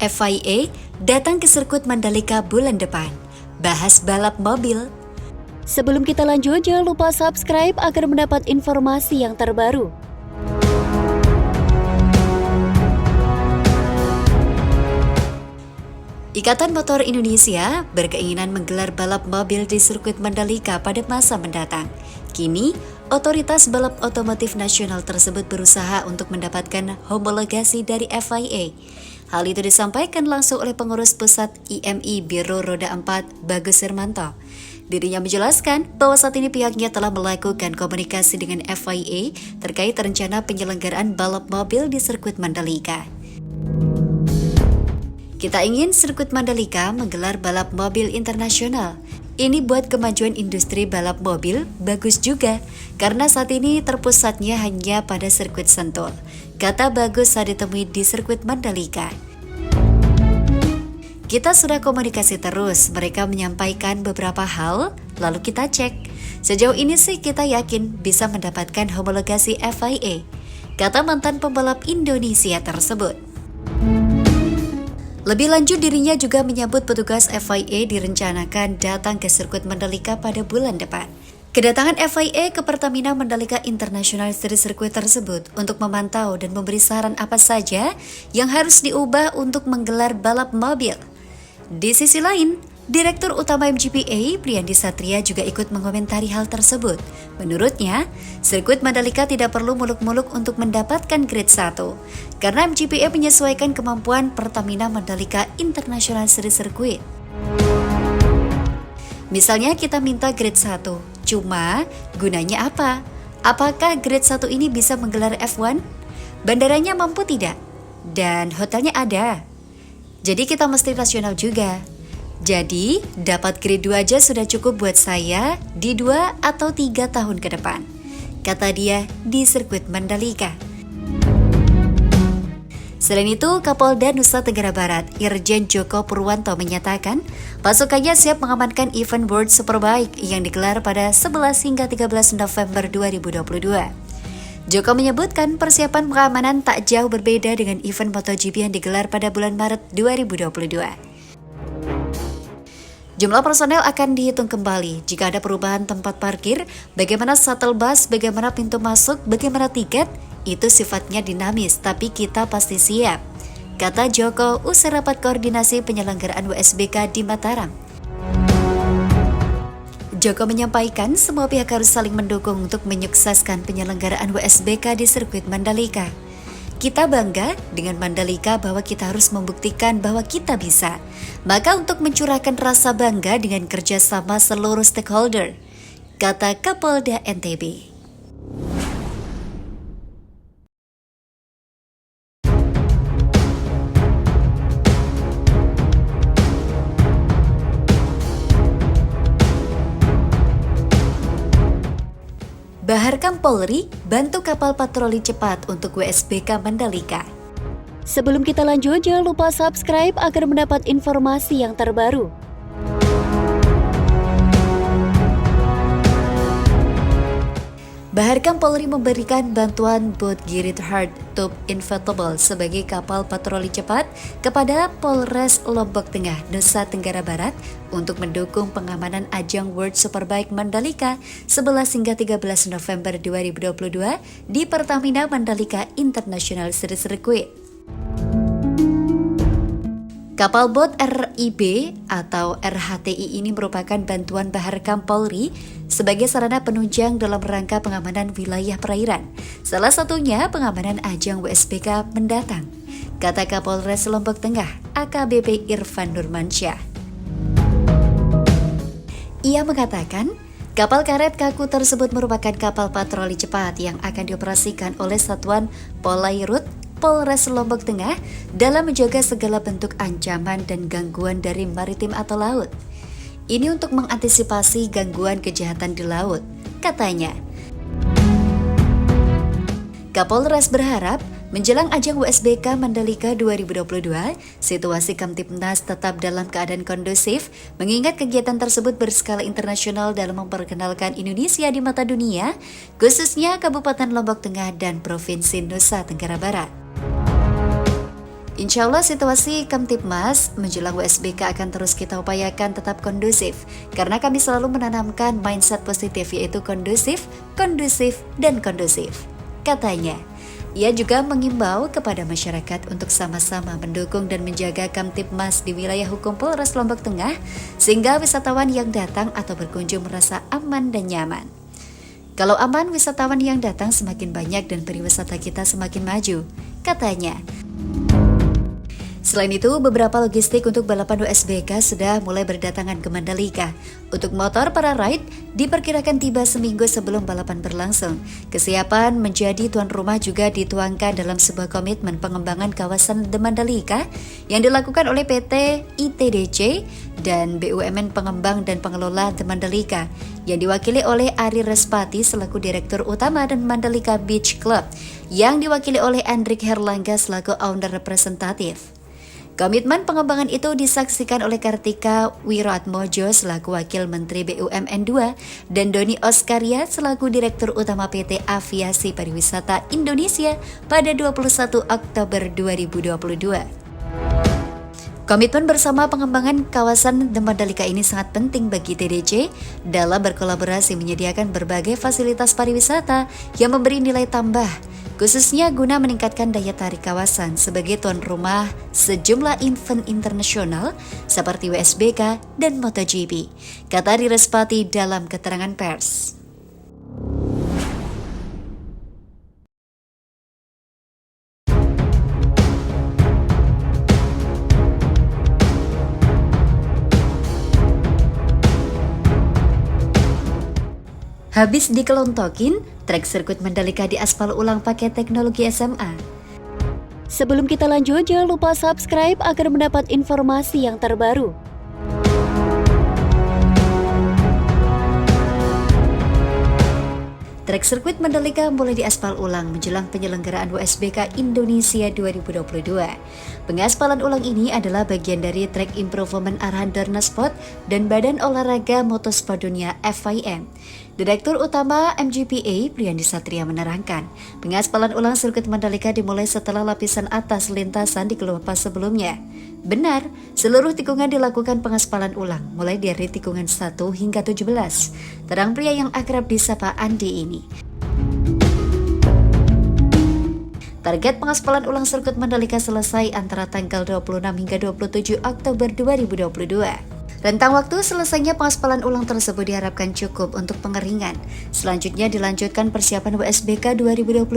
FIA datang ke sirkuit Mandalika bulan depan. Bahas balap mobil. Sebelum kita lanjut, jangan lupa subscribe agar mendapat informasi yang terbaru. Ikatan Motor Indonesia berkeinginan menggelar balap mobil di sirkuit Mandalika pada masa mendatang. Kini, otoritas balap otomotif nasional tersebut berusaha untuk mendapatkan homologasi dari FIA. Hal itu disampaikan langsung oleh pengurus pusat IMI Biro Roda 4, Bagus Hermanto. Dirinya menjelaskan bahwa saat ini pihaknya telah melakukan komunikasi dengan FIA terkait rencana penyelenggaraan balap mobil di sirkuit Mandalika. Kita ingin sirkuit Mandalika menggelar balap mobil internasional. Ini buat kemajuan industri balap mobil bagus juga, karena saat ini terpusatnya hanya pada sirkuit Sentul, kata Bagus saat ditemui di sirkuit Mandalika. Kita sudah komunikasi terus, mereka menyampaikan beberapa hal, lalu kita cek. Sejauh ini sih kita yakin bisa mendapatkan homologasi FIA, kata mantan pembalap Indonesia tersebut. Lebih lanjut, dirinya juga menyambut petugas FIA direncanakan datang ke sirkuit Mandalika pada bulan depan. Kedatangan FIA ke Pertamina Mandalika International Series Circuit tersebut untuk memantau dan memberi saran apa saja yang harus diubah untuk menggelar balap mobil. Di sisi lain, Direktur Utama MGPA, Priyandi Satria juga ikut mengomentari hal tersebut. Menurutnya, sirkuit Mandalika tidak perlu muluk-muluk untuk mendapatkan grade 1, karena MGPA menyesuaikan kemampuan Pertamina Mandalika International Series Circuit. Misalnya kita minta grade 1, cuma gunanya apa? Apakah grade 1 ini bisa menggelar F1? Bandaranya mampu tidak? Dan hotelnya ada. Jadi kita mesti rasional juga. Jadi, dapat grade 2 aja sudah cukup buat saya di 2 atau 3 tahun ke depan, kata dia di sirkuit Mandalika. Selain itu, Kapolda Nusa Tenggara Barat, Irjen Joko Purwanto menyatakan pasukannya siap mengamankan event World Superbike yang digelar pada 11 hingga 13 November 2022. Joko menyebutkan persiapan pengamanan tak jauh berbeda dengan event MotoGP yang digelar pada bulan Maret 2022. Jumlah personel akan dihitung kembali jika ada perubahan tempat parkir, bagaimana shuttle bus, bagaimana pintu masuk, bagaimana tiket, itu sifatnya dinamis, tapi kita pasti siap, kata Joko usai rapat koordinasi penyelenggaraan WSBK di Mataram. Joko menyampaikan semua pihak harus saling mendukung untuk menyukseskan penyelenggaraan WSBK di sirkuit Mandalika. Kita bangga dengan Mandalika bahwa kita harus membuktikan bahwa kita bisa. Maka untuk mencurahkan rasa bangga dengan kerjasama seluruh stakeholder, kata Kapolda NTB. Baharkam Polri bantu kapal patroli cepat untuk WSBK Mandalika. Sebelum kita lanjut, jangan lupa subscribe agar mendapat informasi yang terbaru. Baharkam Polri memberikan bantuan bot Girit Hard Tube Inflatable sebagai kapal patroli cepat kepada Polres Lombok Tengah, Nusa Tenggara Barat untuk mendukung pengamanan ajang World Superbike Mandalika 11 hingga 13 November 2022 di Pertamina Mandalika International Series Circuit. Kapal bot RIB atau RHTI ini merupakan bantuan Baharkam Polri sebagai sarana penunjang dalam rangka pengamanan wilayah perairan, salah satunya pengamanan ajang WSBK mendatang, kata Kapolres Lombok Tengah AKBP Irfan Nurmansyah. Ia mengatakan, kapal karet kaku tersebut merupakan kapal patroli cepat yang akan dioperasikan oleh Satuan Polairut Polres Lombok Tengah dalam menjaga segala bentuk ancaman dan gangguan dari maritim atau laut. Ini untuk mengantisipasi gangguan kejahatan di laut, katanya. Kapolres berharap menjelang ajang WSBK Mandalika 2022, situasi Kamtibnas tetap dalam keadaan kondusif, mengingat kegiatan tersebut berskala internasional dalam memperkenalkan Indonesia di mata dunia, khususnya Kabupaten Lombok Tengah dan Provinsi Nusa Tenggara Barat. Insya Allah situasi Kamtibmas menjelang USBK akan terus kita upayakan tetap kondusif, karena kami selalu menanamkan mindset positif, yaitu kondusif, dan kondusif. Katanya, ia juga mengimbau kepada masyarakat untuk sama-sama mendukung dan menjaga Kamtibmas di wilayah hukum Polres Lombok Tengah, sehingga wisatawan yang datang atau berkunjung merasa aman dan nyaman. Kalau aman, wisatawan yang datang semakin banyak dan pariwisata kita semakin maju, katanya. Selain itu, beberapa logistik untuk balapan USBK sudah mulai berdatangan ke Mandalika. Untuk motor para ride, diperkirakan tiba seminggu sebelum balapan berlangsung. Kesiapan menjadi tuan rumah juga dituangkan dalam sebuah komitmen pengembangan kawasan The Mandalika yang dilakukan oleh PT ITDC dan BUMN Pengembang dan Pengelola The Mandalika yang diwakili oleh Ari Respati selaku Direktur Utama dan Mandalika Beach Club yang diwakili oleh Andrik Herlangga selaku Owner Representatif. Komitmen pengembangan itu disaksikan oleh Kartika Wiratmojo selaku Wakil Menteri BUMN 2 dan Doni Oskaria selaku Direktur Utama PT Aviasi Pariwisata Indonesia pada 21 Oktober 2022. Komitmen bersama pengembangan kawasan The Mandalika ini sangat penting bagi TDC dalam berkolaborasi menyediakan berbagai fasilitas pariwisata yang memberi nilai tambah, khususnya guna meningkatkan daya tarik kawasan sebagai tuan rumah sejumlah event internasional seperti USBK dan MotoGP, kata Ari Respati dalam keterangan pers. Habis dikelontokin, trek sirkuit Mandalika diaspal ulang pakai teknologi SMA. Sebelum kita lanjut, jangan lupa subscribe agar mendapat informasi yang terbaru. Trek sirkuit Mandalika mulai diaspal ulang menjelang penyelenggaraan USBK Indonesia 2022. Pengaspalan ulang ini adalah bagian dari trek improvement arahan Darnasport dan Badan Olahraga Motorsport Dunia FIM. Direktur Utama MGPA Priyandi Satria menerangkan, pengaspalan ulang sirkuit Mandalika dimulai setelah lapisan atas lintasan dikelupas sebelumnya. Benar, seluruh tikungan dilakukan pengaspalan ulang, mulai dari tikungan 1 hingga 17. Terang pria yang akrab disapa Andi ini. Target pengaspalan ulang sirkuit Mandalika selesai antara tanggal 26 hingga 27 Oktober 2022. Rentang waktu selesainya pengaspalan ulang tersebut diharapkan cukup untuk pengeringan. Selanjutnya dilanjutkan persiapan USBK 2022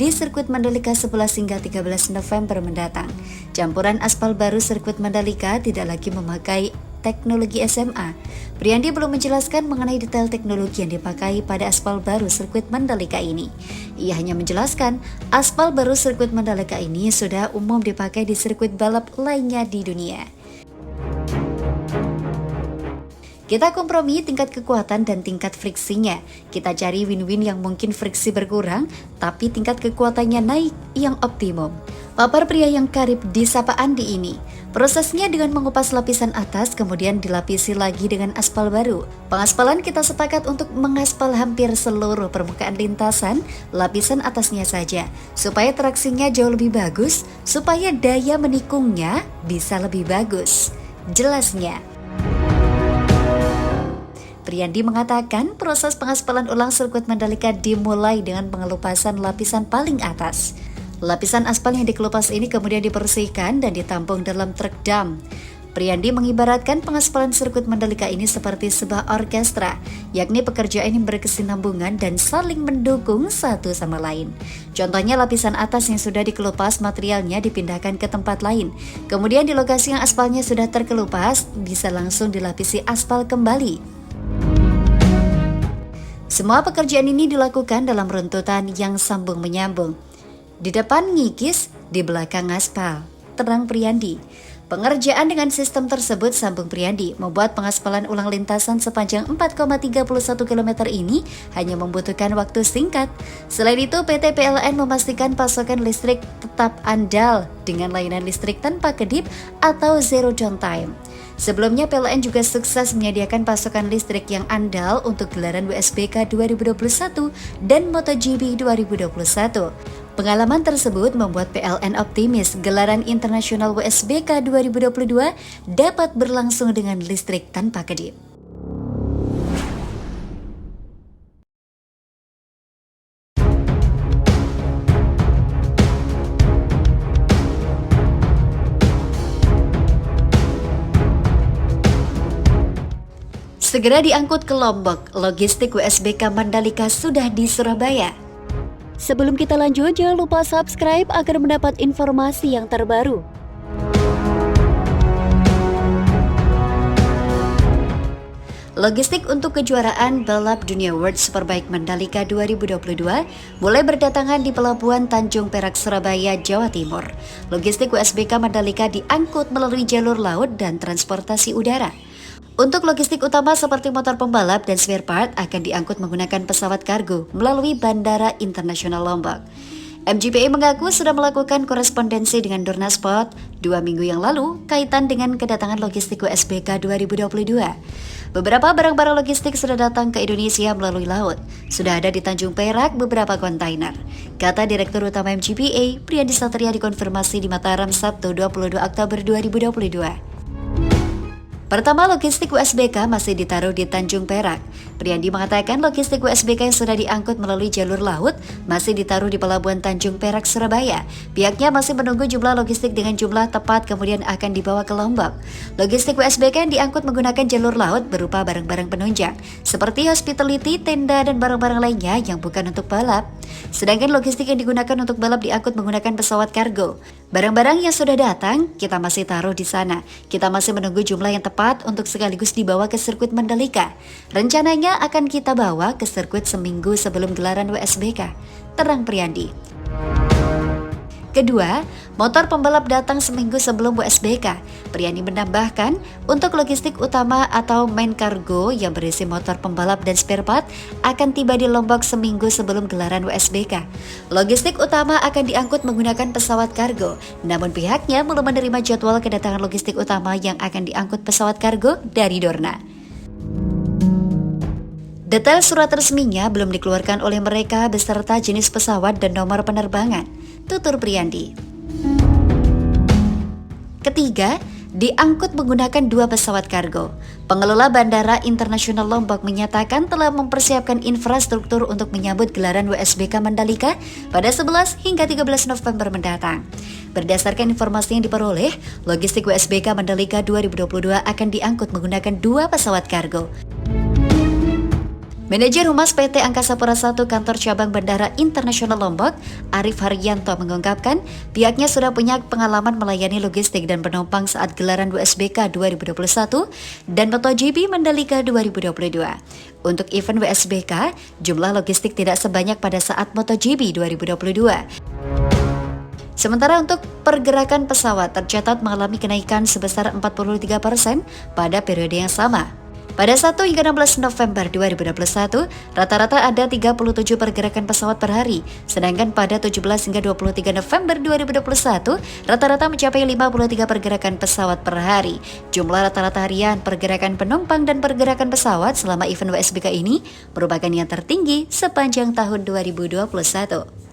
di sirkuit Mandalika 11 hingga 13 November mendatang. Campuran aspal baru sirkuit Mandalika tidak lagi memakai teknologi SMA. Priyandi belum menjelaskan mengenai detail teknologi yang dipakai pada aspal baru sirkuit Mandalika ini. Ia hanya menjelaskan aspal baru sirkuit Mandalika ini sudah umum dipakai di sirkuit balap lainnya di dunia. Kita kompromi tingkat kekuatan dan tingkat friksinya. Kita cari win-win yang mungkin friksi berkurang, tapi tingkat kekuatannya naik yang optimum. Papar pria yang karib disapa Andi ini. Prosesnya dengan mengupas lapisan atas, kemudian dilapisi lagi dengan aspal baru. Pengaspalan kita sepakat untuk mengaspal hampir seluruh permukaan lintasan, lapisan atasnya saja, supaya traksinya jauh lebih bagus, supaya daya menikungnya bisa lebih bagus. Jelasnya. Priyandi mengatakan proses pengaspalan ulang sirkuit Mandalika dimulai dengan pengelupasan lapisan paling atas. Lapisan aspal yang dikelupas ini kemudian dibersihkan dan ditampung dalam truk dam. Priyandi mengibaratkan pengaspalan sirkuit Mandalika ini seperti sebuah orkestra, yakni pekerjaan yang berkesinambungan dan saling mendukung satu sama lain. Contohnya lapisan atas yang sudah dikelupas materialnya dipindahkan ke tempat lain. Kemudian di lokasi yang aspalnya sudah terkelupas, bisa langsung dilapisi aspal kembali. Semua pekerjaan ini dilakukan dalam runtutan yang sambung menyambung. Di depan ngikis, di belakang aspal, terang Priyandi. Pengerjaan dengan sistem tersebut, sambung Priyandi, membuat pengaspalan ulang lintasan sepanjang 4,31 km ini hanya membutuhkan waktu singkat. Selain itu, PT PLN memastikan pasokan listrik tetap andal dengan layanan listrik tanpa kedip atau zero downtime. Sebelumnya PLN juga sukses menyediakan pasokan listrik yang andal untuk gelaran USBK 2021 dan MotoGP 2021. Pengalaman tersebut membuat PLN optimis gelaran internasional WSBK 2022 dapat berlangsung dengan listrik tanpa kedip. Segera diangkut ke Lombok, logistik WSBK Mandalika sudah di Surabaya. Sebelum kita lanjut, jangan lupa subscribe agar mendapat informasi yang terbaru. Logistik untuk kejuaraan balap dunia World Superbike Mandalika 2022 mulai berdatangan di Pelabuhan Tanjung Perak, Surabaya, Jawa Timur. Logistik WSBK Mandalika diangkut melalui jalur laut dan transportasi udara. Untuk logistik utama seperti motor pembalap dan spare part akan diangkut menggunakan pesawat kargo melalui Bandara Internasional Lombok. MGPA mengaku sudah melakukan korespondensi dengan Dornasport 2 minggu yang lalu kaitan dengan kedatangan logistik WSBK 2022. Beberapa barang-barang logistik sudah datang ke Indonesia melalui laut. Sudah ada di Tanjung Perak beberapa kontainer. Kata Direktur Utama MGPA, Priyandi Satria dikonfirmasi di Mataram Sabtu 22 Oktober 2022. Pertama, logistik WSBK masih ditaruh di Tanjung Perak. Priyandi mengatakan logistik WSBK yang sudah diangkut melalui jalur laut masih ditaruh di Pelabuhan Tanjung Perak, Surabaya. Pihaknya masih menunggu jumlah logistik dengan jumlah tepat kemudian akan dibawa ke Lombok. Logistik WSBK yang diangkut menggunakan jalur laut berupa barang-barang penunjang, seperti hospitality, tenda, dan barang-barang lainnya yang bukan untuk balap. Sedangkan logistik yang digunakan untuk balap diangkut menggunakan pesawat kargo. Barang-barang yang sudah datang, kita masih taruh di sana. Kita masih menunggu jumlah yang tepat untuk sekaligus dibawa ke sirkuit Mandalika. Rencananya akan kita bawa ke sirkuit seminggu sebelum gelaran WSBK, terang Priyandi. Kedua, motor pembalap datang seminggu sebelum WSBK. Priyandi menambahkan, untuk logistik utama atau main cargo yang berisi motor pembalap dan spare part akan tiba di Lombok seminggu sebelum gelaran WSBK. Logistik utama akan diangkut menggunakan pesawat kargo, namun pihaknya belum menerima jadwal kedatangan logistik utama yang akan diangkut pesawat kargo dari Dorna. Detail surat resminya belum dikeluarkan oleh mereka beserta jenis pesawat dan nomor penerbangan, tutur Priyandi. Ketiga, diangkut menggunakan 2 pesawat kargo. Pengelola Bandara Internasional Lombok menyatakan telah mempersiapkan infrastruktur untuk menyambut gelaran WSBK Mandalika pada 11 hingga 13 November mendatang. Berdasarkan informasi yang diperoleh, logistik WSBK Mandalika 2022 akan diangkut menggunakan 2 pesawat kargo. Manajer Humas PT Angkasa Pura I Kantor Cabang Bandara Internasional Lombok, Arif Haryanto mengungkapkan pihaknya sudah punya pengalaman melayani logistik dan penumpang saat gelaran WSBK 2021 dan MotoGP Mandalika 2022. Untuk event WSBK, jumlah logistik tidak sebanyak pada saat MotoGP 2022. Sementara untuk pergerakan pesawat tercatat mengalami kenaikan sebesar 43% pada periode yang sama. Pada 1 hingga 16 November 2021, rata-rata ada 37 pergerakan pesawat per hari, sedangkan pada 17 hingga 23 November 2021, rata-rata mencapai 53 pergerakan pesawat per hari. Jumlah rata-rata harian pergerakan penumpang dan pergerakan pesawat selama event WSBK ini merupakan yang tertinggi sepanjang tahun 2021.